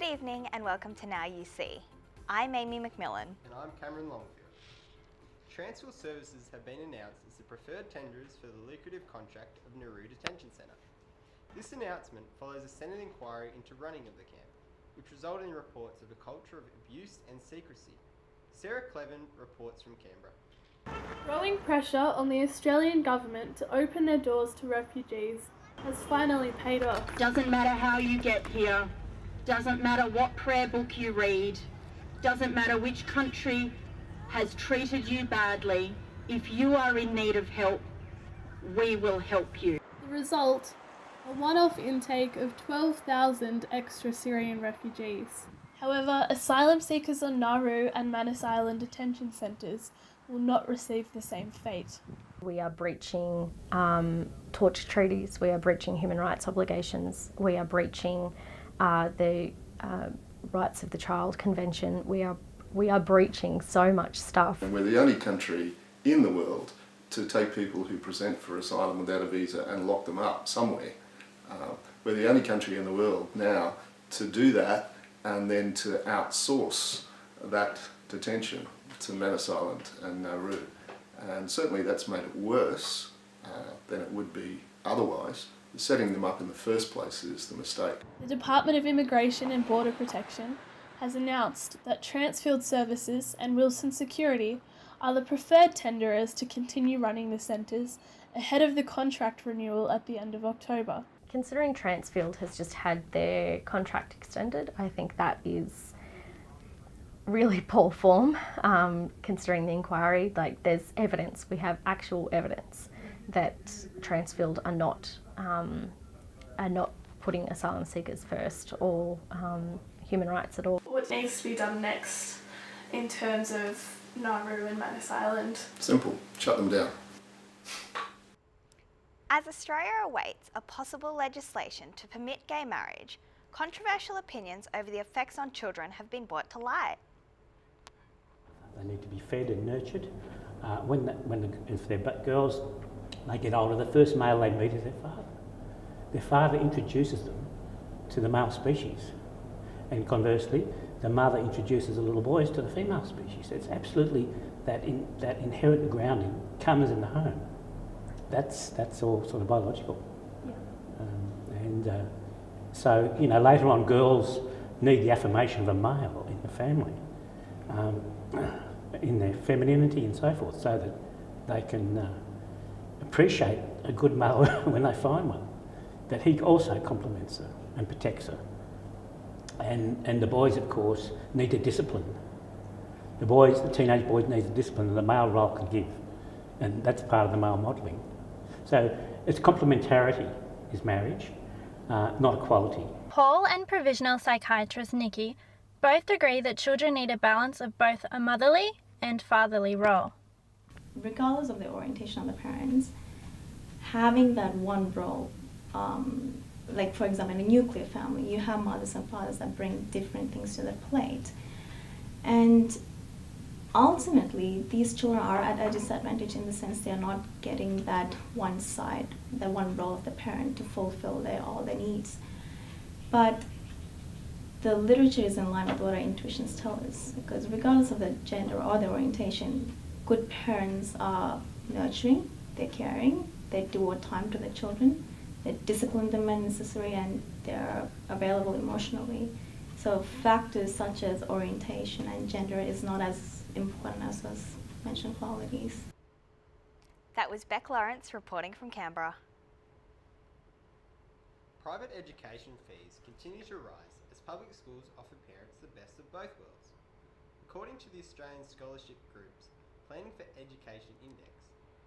evening and welcome to Now You See. I'm Amy McMillan. And I'm Cameron Longfield. Transfield services have been announced as the preferred tenderers for the lucrative contract of Nauru Detention Centre. This announcement follows a Senate inquiry into running of the camp, which resulted in reports of a culture of abuse and secrecy. Sarah Cleven reports from Canberra. Growing pressure on the Australian government to open their doors to refugees has finally paid off. Doesn't matter how you get here, doesn't matter what prayer book you read, doesn't matter which country has treated you badly, if you are in need of help, we will help you. The result, a one-off intake of 12,000 extra Syrian refugees. However, asylum seekers on Nauru and Manus Island detention centres will not receive the same fate. We are breaching torture treaties, we are breaching human rights obligations, we are breaching the Rights of the Child Convention, we are breaching so much stuff. And we're the only country in the world to take people who present for asylum without a visa and lock them up somewhere. We're the only country in the world now to do that and then to outsource that detention to Manus Island and Nauru. And certainly that's made it worse than it would be otherwise. Setting them up in the first place is the mistake. The Department of Immigration and Border Protection has announced that Transfield Services and Wilson Security are the preferred tenderers to continue running the centres ahead of the contract renewal at the end of October. Considering Transfield has just had their contract extended, I think that is really poor form, considering the inquiry. Like, there's evidence, we have actual evidence that Transfield are not putting asylum seekers first or human rights at all. What needs to be done next in terms of Nauru and Manus Island? Simple, shut them down. As Australia awaits a possible legislation to permit gay marriage, controversial opinions over the effects on children have been brought to light. They need to be fed and nurtured. If they're girls, they get older, the first male they meet is their father. Their father introduces them to the male species. And conversely, the mother introduces the little boys to the female species. It's absolutely that inherent grounding comes in the home. That's all sort of biological. Yeah. So, later on girls need the affirmation of a male in the family, in their femininity and so forth, so that they can appreciate a good male when they find one, that he also compliments her and protects her. And the boys, of course, need the discipline. The teenage boys need the discipline that the male role can give, and that's part of the male modelling. So it's complementarity is marriage, not equality. Paul and provisional psychiatrist Nikki both agree that children need a balance of both a motherly and fatherly role. Regardless of the orientation of the parents, having that one role, like for example in a nuclear family, you have mothers and fathers that bring different things to the plate. And ultimately, these children are at a disadvantage in the sense they are not getting that one side, the one role of the parent to fulfill all their needs. But the literature is in line with what our intuitions tell us, because regardless of the gender or the orientation, good parents are nurturing, they're caring, they devote time to their children, they discipline them when necessary, and they're available emotionally. So factors such as orientation and gender is not as important as those mentioned qualities. That was Beck Lawrence reporting from Canberra. Private education fees continue to rise as public schools offer parents the best of both worlds. According to the Australian Scholarship Group's Planning for Education Index,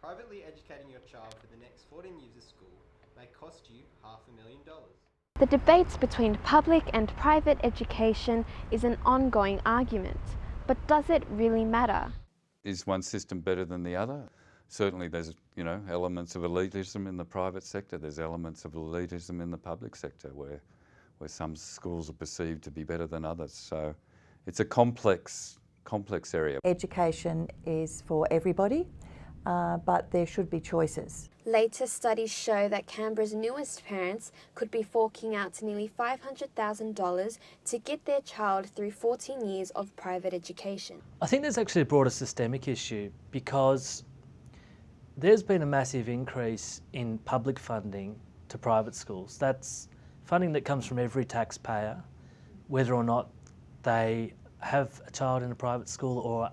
privately educating your child for the next 14 years of school may cost you $500,000. The debates between public and private education is an ongoing argument, but does it really matter? Is one system better than the other? Certainly there's, elements of elitism in the private sector, there's elements of elitism in the public sector where some schools are perceived to be better than others. So it's a complex area. Education is for everybody, but there should be choices. Latest studies show that Canberra's newest parents could be forking out nearly $500,000 to get their child through 14 years of private education. I think there's actually a broader systemic issue because there's been a massive increase in public funding to private schools. That's funding that comes from every taxpayer, whether or not they have a child in a private school or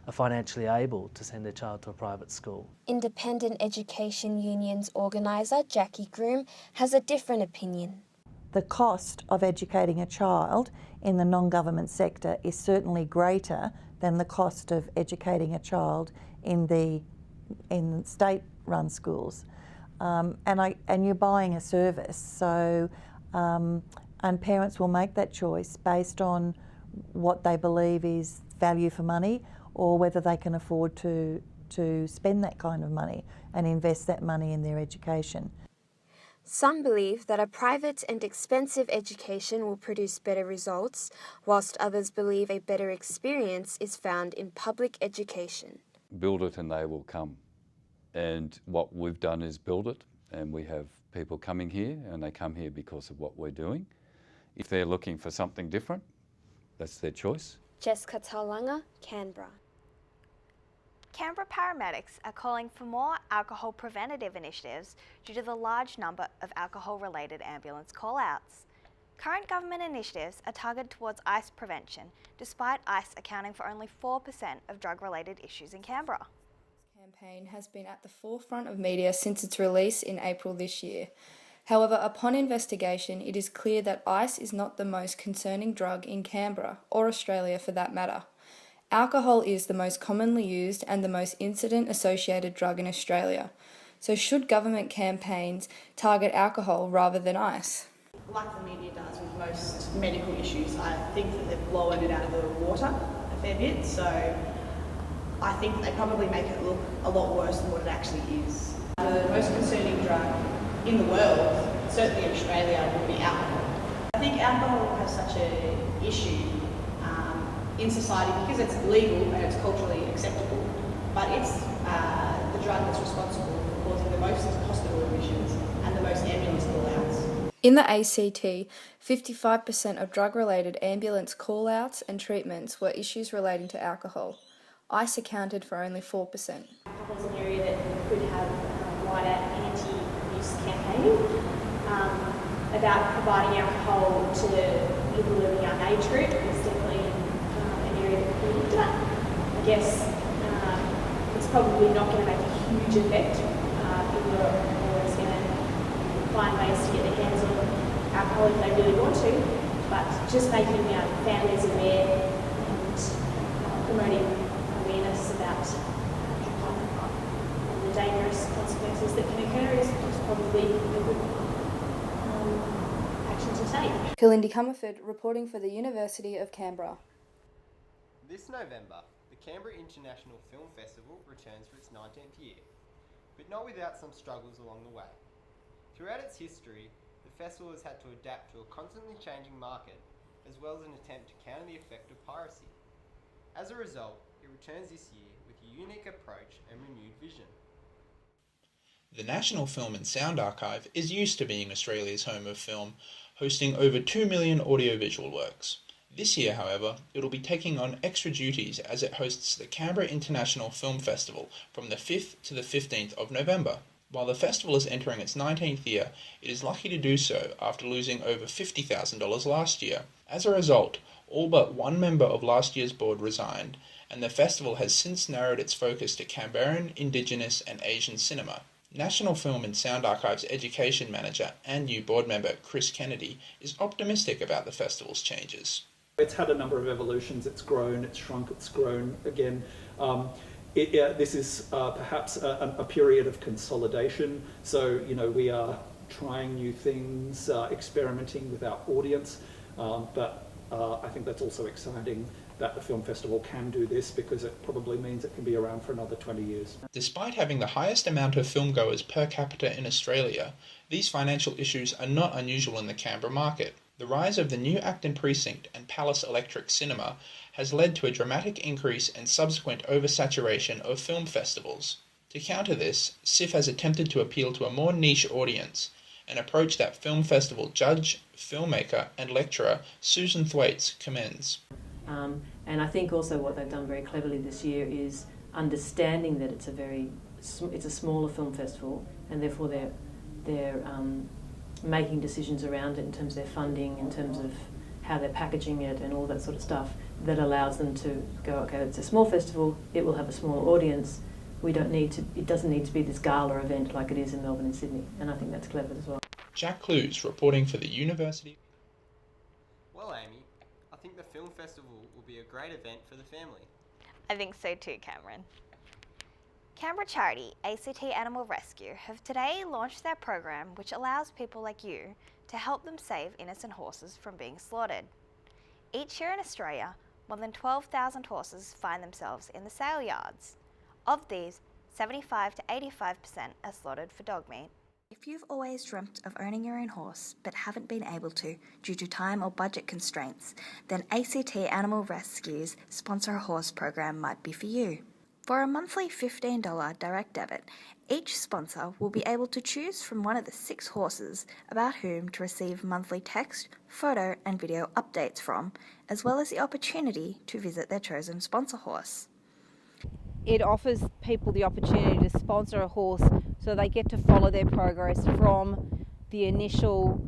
are financially able to send their child to a private school. Independent Education Union's organiser, Jackie Groom, has a different opinion. The cost of educating a child in the non-government sector is certainly greater than the cost of educating a child in the state-run schools. And you're buying a service, so and parents will make that choice based on what they believe is value for money, or whether they can afford to spend that kind of money and invest that money in their education. Some believe that a private and expensive education will produce better results, whilst others believe a better experience is found in public education. Build it and they will come. And what we've done is build it, and we have people coming here, and they come here because of what we're doing. If they're looking for something different, that's their choice. Jessica Taulanga, Canberra. Canberra paramedics are calling for more alcohol preventative initiatives due to the large number of alcohol-related ambulance call-outs. Current government initiatives are targeted towards ICE prevention, despite ICE accounting for only 4% of drug-related issues in Canberra. Campaign has been at the forefront of media since its release in April this year. However, upon investigation, it is clear that ice is not the most concerning drug in Canberra, or Australia for that matter. Alcohol is the most commonly used and the most incident-associated drug in Australia. So should government campaigns target alcohol rather than ice? Like the media does with most medical issues, I think that they've blown it out of the water a fair bit, so I think they probably make it look a lot worse than what it actually is. The most concerning drug in the world, certainly in Australia, would be alcohol. I think alcohol has such an issue in society because it's legal and it's culturally acceptable, but it's the drug that's responsible for causing the most hospital admissions and the most ambulance call-outs. In the ACT, 55% of drug-related ambulance call-outs and treatments were issues relating to alcohol. ICE accounted for only 4%. Alcohol is an area that could have wider anti-abuse campaigning about providing alcohol to people in a young age group. It's definitely an area that could be looked at. I guess it's probably not going to make a huge effect. People are always going to find ways to get their hands on alcohol if they really want to, but just making families aware and promoting awareness about the dangerous consequences that can occur is probably a good action to take. Kalindi Comerford reporting for the University of Canberra. This November, the Canberra International Film Festival returns for its 19th year, but not without some struggles along the way. Throughout its history, the festival has had to adapt to a constantly changing market, as well as an attempt to counter the effect of piracy. As a result, it returns this year with a unique approach and renewed vision. The National Film and Sound Archive is used to being Australia's home of film, hosting over 2 million audiovisual works. This year, however, it will be taking on extra duties as it hosts the Canberra International Film Festival from the 5th to the 15th of November. While the festival is entering its 19th year, it is lucky to do so after losing over $50,000 last year. As a result, all but one member of last year's board resigned, and the festival has since narrowed its focus to Canberran, Indigenous and Asian cinema. National Film and Sound Archive's education manager and new board member Chris Kennedy is optimistic about the festival's changes. It's had a number of evolutions. It's grown, it's shrunk, it's grown again. This is perhaps a period of consolidation. So, we are trying new things, experimenting with our audience, but I think that's also exciting that the film festival can do this because it probably means it can be around for another 20 years. Despite having the highest amount of filmgoers per capita in Australia, these financial issues are not unusual in the Canberra market. The rise of the new Acton Precinct and Palace Electric Cinema has led to a dramatic increase and subsequent oversaturation of film festivals. To counter this, SIF has attempted to appeal to a more niche audience, an approach that film festival judge, filmmaker and lecturer Susan Thwaites commends. And I think also what they've done very cleverly this year is understanding that it's a smaller film festival, and therefore they're making decisions around it in terms of their funding, in terms of how they're packaging it and all that sort of stuff that allows them to go, okay, it's a small festival, it will have a smaller audience. It doesn't need to be this gala event like it is in Melbourne and Sydney, and I think that's clever as well. Jack Clues reporting for the University. Well, Amy, I think the film festival will be a great event for the family. I think so too, Cameron. Canberra charity ACT Animal Rescue have today launched their program which allows people like you to help them save innocent horses from being slaughtered. Each year in Australia, more than 12,000 horses find themselves in the sale yards. Of these, 75 to 85% are slaughtered for dog meat. If you've always dreamt of owning your own horse but haven't been able to due to time or budget constraints, then ACT Animal Rescue's Sponsor a Horse program might be for you. For a monthly $15 direct debit, each sponsor will be able to choose from one of the 6 horses about whom to receive monthly text, photo and video updates from, as well as the opportunity to visit their chosen sponsor horse. It offers people the opportunity to sponsor a horse so they get to follow their progress from the initial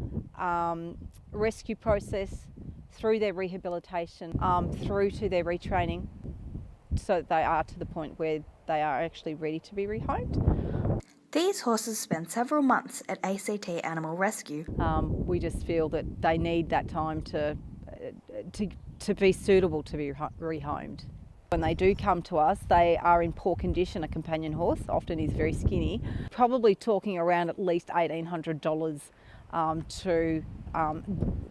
rescue process through their rehabilitation, through to their retraining, so that they are to the point where they are actually ready to be rehomed. These horses spend several months at ACT Animal Rescue. We just feel that they need that time to be suitable to be rehomed. When they do come to us, they are in poor condition. A companion horse often is very skinny, probably talking around at least $1,800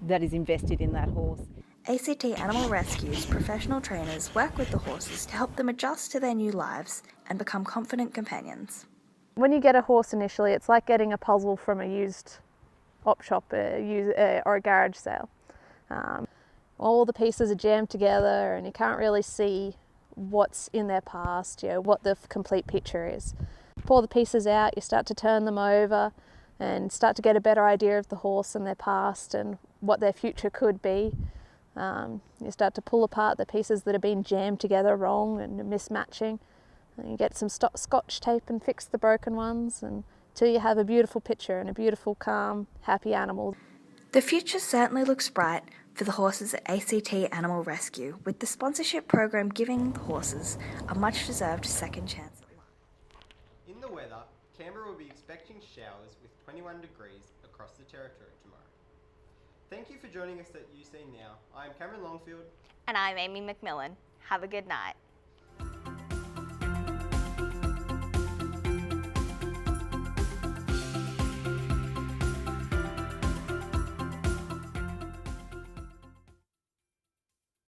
that is invested in that horse. ACT Animal Rescue's professional trainers work with the horses to help them adjust to their new lives and become confident companions. When you get a horse initially, it's like getting a puzzle from a used op shop or a garage sale. All the pieces are jammed together and you can't really see what's in their past, what the complete picture is. Pour the pieces out, you start to turn them over and start to get a better idea of the horse and their past and what their future could be. You start to pull apart the pieces that have been jammed together wrong and mismatching. And you get some scotch tape and fix the broken ones until you have a beautiful picture and a beautiful, calm, happy animal. The future certainly looks bright for the horses at ACT Animal Rescue, with the sponsorship program giving the horses a much-deserved second chance at life. In the weather, Canberra will be expecting showers with 21 degrees across the territory tomorrow. Thank you for joining us at UC Now. I am Cameron Longfield. And I'm Amy McMillan. Have a good night.